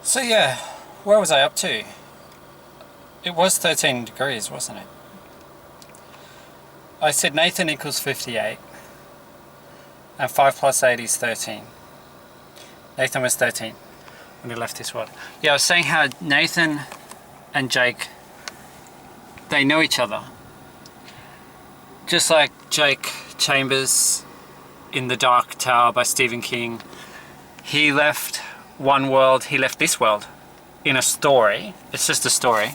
So yeah, where was I up to? It was 13 degrees, wasn't it? I said Nathan equals 58 and 5 plus 8 is 13. Nathan was 13 when he left this world. Yeah, I was saying how Nathan and Jake, they know each other. Just like Jake Chambers in The Dark Tower by Stephen King. He left one world, he left this world in a story. It's just a story.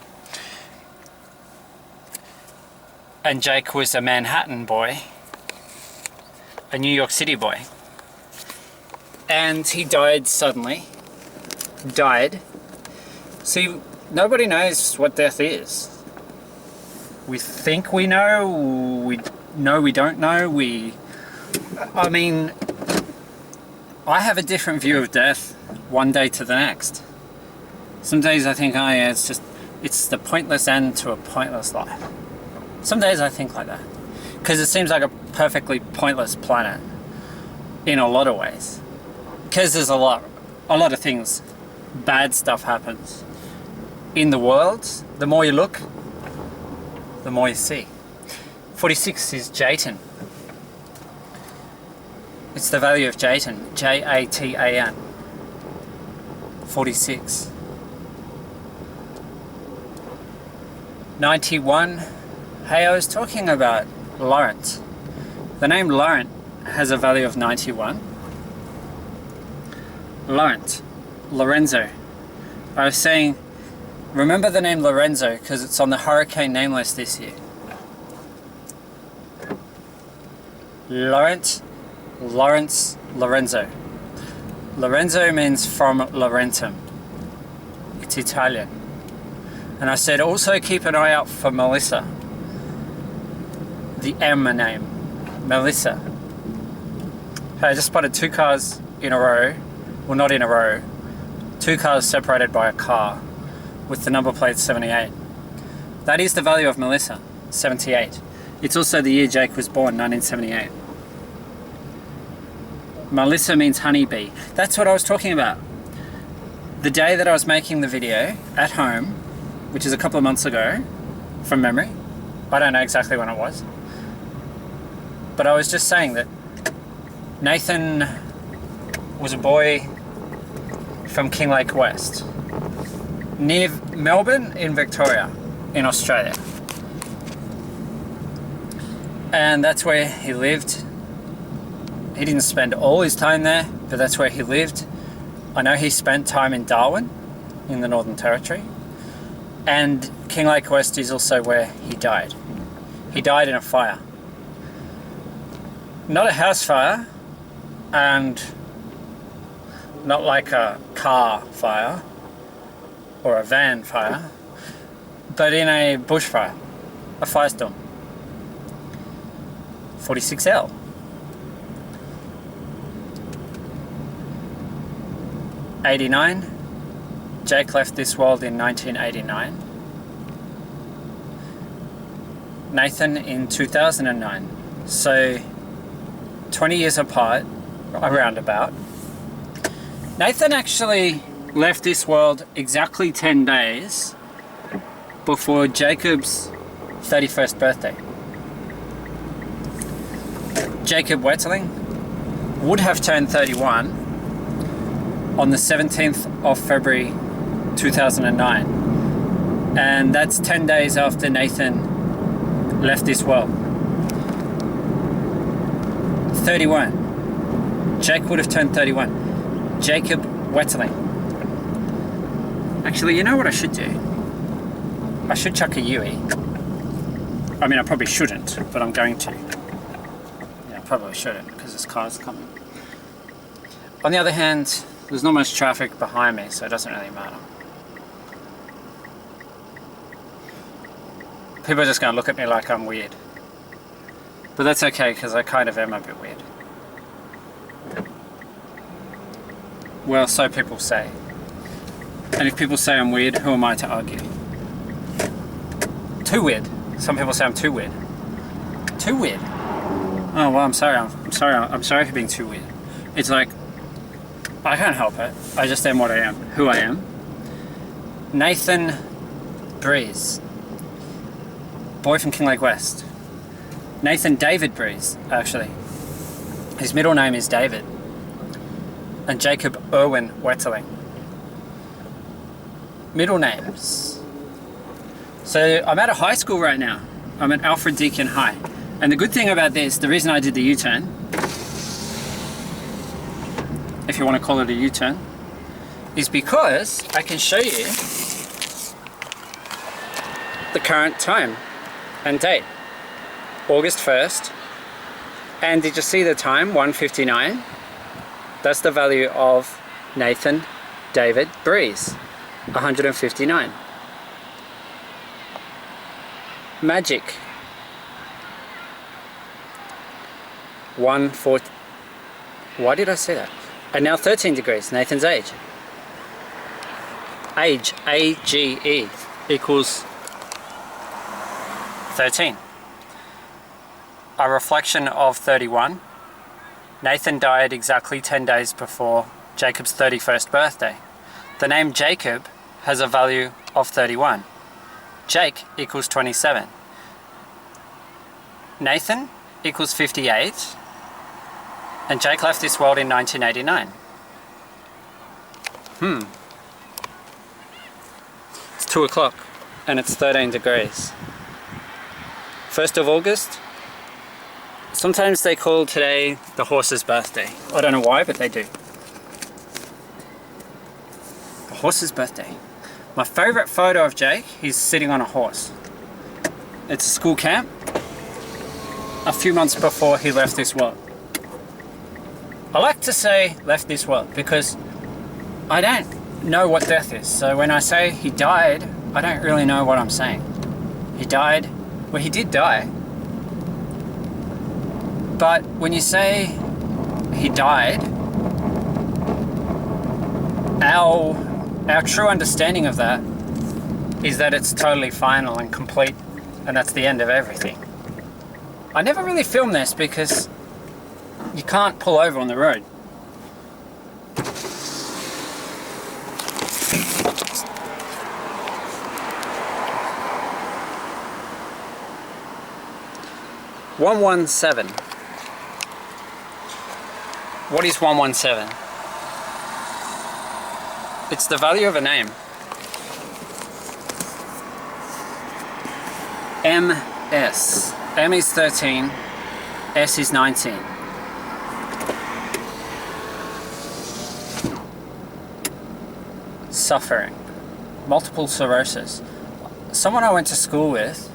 And Jake was a Manhattan boy, a New York City boy. And he died suddenly. Died. See, nobody knows what death is. We think we know, we don't know, I mean, I have a different view of death one day to the next. Some days I think, oh yeah, it's the pointless end to a pointless life. Some days I think like that. Because it seems like a perfectly pointless planet in a lot of ways. Because there's a lot of things, bad stuff happens in the world. The more you look, the more you see. 46 is Jatan. It's the value of Jatan, J-A-T-A-N. 46. 91. Hey, I was talking about Laurent. The name Laurent has a value of 91. Laurent, Lorenzo. I was saying, remember the name Lorenzo because it's on the hurricane name list this year. Laurent, Lawrence, Lorenzo. Lorenzo means from Laurentum. It's Italian. And I said also keep an eye out for Melissa. The M name, Melissa. Hey, I just spotted 2 cars in a row. Well, not in a row. 2 cars separated by a car with the number plate 78. That is the value of Melissa, 78. It's also the year Jake was born, 1978. Melissa means honeybee. That's what I was talking about. The day that I was making the video at home, which is a couple of months ago, from memory. I don't know exactly when it was. But I was just saying that Nathan was a boy from Kinglake West, near Melbourne in Victoria, in Australia. And that's where he lived. He didn't spend all his time there, but that's where he lived. I know he spent time in Darwin, in the Northern Territory. And Kinglake West is also where he died. He died in a fire. Not a house fire, and not like a car fire or a van fire, but in a bushfire, a firestorm. 46L. '89. Jake left this world in 1989. Nathan in 2009. So 20 years apart, around about. Nathan actually left this world exactly 10 days before Jacob's 31st birthday. Jacob Wetterling would have turned 31 on the 17th of February 2009, and that's 10 days after Nathan left this world. 31. Jake would have turned 31. Jacob Wetterling. Actually, you know what I should do? I should chuck a Yui. I mean, I probably shouldn't, but I'm going to. Yeah, I probably shouldn't because this car's coming. On the other hand, there's not much traffic behind me, so it doesn't really matter. People are just going to look at me like I'm weird. But that's okay, because I kind of am a bit weird. Well, so people say. And if people say I'm weird, who am I to argue? Too weird. Some people say I'm too weird. Too weird. Oh, well, I'm sorry. I'm sorry for being too weird. It's like, I can't help it. I just am what I am, who I am. Nathan Breeze, boy from Kinglake West. Nathan David Breeze, actually. His middle name is David. And Jacob Irwin Wetterling. Middle names. So I'm at a high school right now. I'm at Alfred Deakin High. And the good thing about this, the reason I did the U-turn, if you want to call it a U-turn, is because I can show you the current time and date. August 1st. And did you see the time? 1:59. That's the value of Nathan David Breeze. 159. Magic. 1:40. Why did I say that? And now 13 degrees, Nathan's age. Age, A-G-E, equals 13. A reflection of 31. Nathan died exactly 10 days before Jacob's 31st birthday. The name Jacob has a value of 31. Jake equals 27. Nathan equals 58. And Jake left this world in 1989. It's 2 o'clock and it's 13 degrees. 1st of August. Sometimes they call today the horse's birthday. I don't know why, but they do. The horse's birthday. My favorite photo of Jake, he's sitting on a horse. It's a school camp a few months before he left this world. I like to say left this world because I don't know what death is. So when I say he died, I don't really know what I'm saying. He died, well, he did die. But when you say he died, our true understanding of that is that it's totally final and complete, and that's the end of everything. I never really filmed this because you can't pull over on the road. $117. What is 117? It's the value of a name. MS. M is 13. S is 19. Suffering. Multiple sclerosis. Someone I went to school with,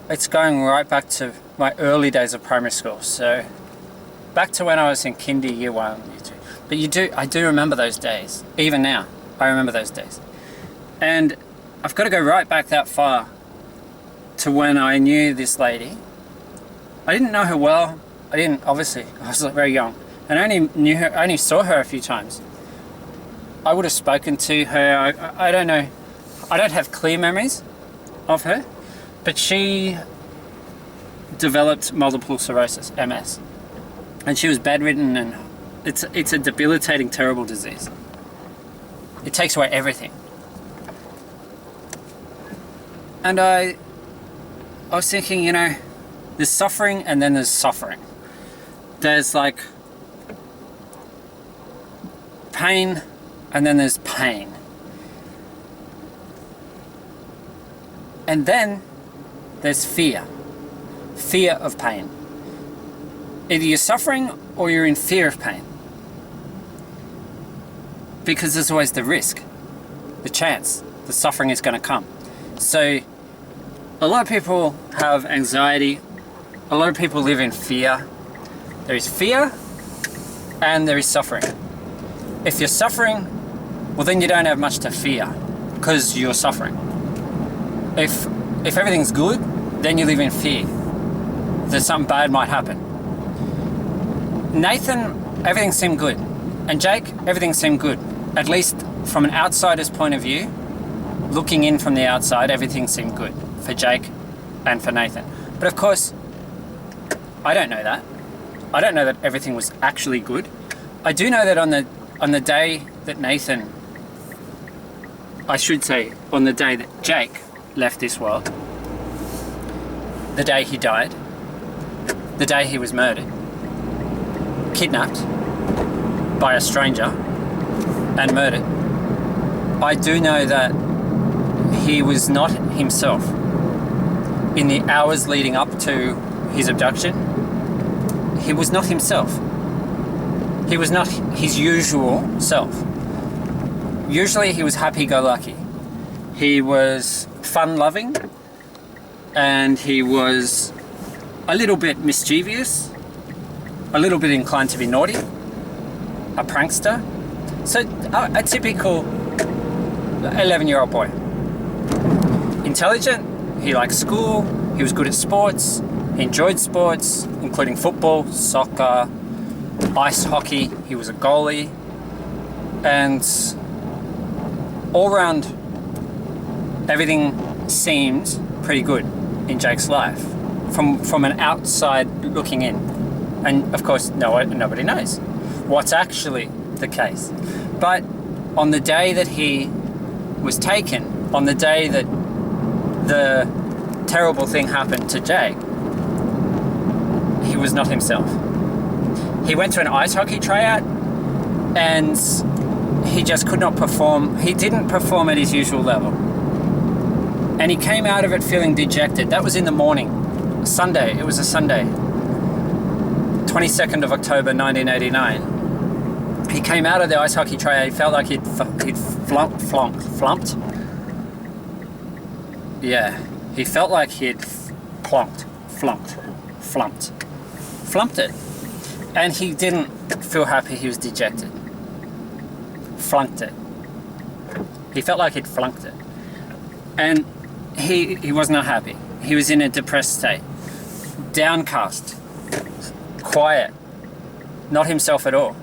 it's going right back to my early days of primary school. So back to when I was in kinder, year 1, year 2. But I do remember those days. Even now, I remember those days. And I've got to go right back that far to when I knew this lady. I didn't know her well. Obviously, I was very young. And I only saw her a few times. I would have spoken to her. I don't know. I don't have clear memories of her. But she developed multiple sclerosis, MS. And she was bedridden, and it's a debilitating, terrible disease. It takes away everything. And I was thinking, there's suffering and then there's suffering. There's like pain and then there's pain. And then there's fear. Fear of pain. Either you're suffering or you're in fear of pain. Because there's always the risk, the chance, the suffering is going to come. So a lot of people have anxiety. A lot of people live in fear. There is fear and there is suffering. If you're suffering, well then you don't have much to fear because you're suffering. If everything's good, then you live in fear that something bad might happen. Nathan, everything seemed good. And Jake, everything seemed good. At least from an outsider's point of view, looking in from the outside, everything seemed good for Jake and for Nathan. But of course, I don't know that. I don't know that everything was actually good. I do know that on the day that on the day that Jake left this world, the day he died, the day he was murdered, kidnapped by a stranger and murdered, I do know that he was not himself. In the hours leading up to his abduction, he was not himself. He was not his usual self. Usually he was happy-go-lucky. He was fun-loving, and he was a little bit mischievous, a little bit inclined to be naughty, a prankster. So a typical 11-year-old boy. Intelligent, he liked school, he was good at sports, he enjoyed sports, including football, soccer, ice hockey, he was a goalie, and all around everything seemed pretty good in Jake's life from an outside looking in. And of course nobody knows what's actually the case. But on the day that he was taken, on the day that the terrible thing happened to Jake, he was not himself. He went to an ice hockey tryout and he just could not perform. He didn't perform at his usual level. And he came out of it feeling dejected. That was in the morning. Sunday. It was a Sunday. 22nd of October 1989. He came out of the ice hockey tryout. He felt like he'd flumped. Yeah. He felt like he'd flumped it. And he didn't feel happy, he was dejected. Flunked it. He felt like he'd flunked it. And he was not happy. He was in a depressed state. Downcast. Quiet. Not himself at all.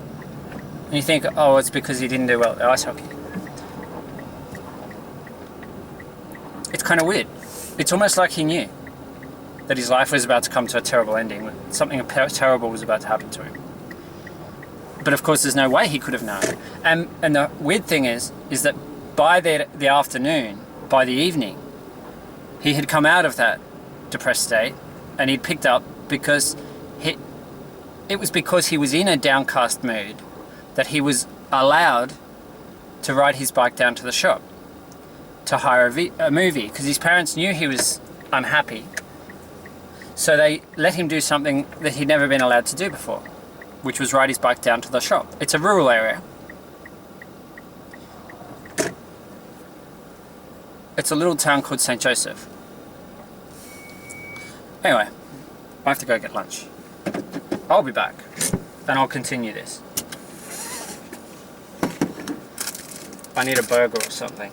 And you think, oh, it's because he didn't do well at ice hockey. It's kind of weird. It's almost like he knew that his life was about to come to a terrible ending. Something terrible was about to happen to him. But of course, there's no way he could have known. And the weird thing is that by the afternoon, by the evening, he had come out of that depressed state and he'd picked up because it was because he was in a downcast mood that he was allowed to ride his bike down to the shop to hire a movie, because his parents knew he was unhappy. So they let him do something that he'd never been allowed to do before, which was ride his bike down to the shop. It's a rural area. It's a little town called St. Joseph. Anyway, I have to go get lunch. I'll be back and I'll continue this. I need a burger or something.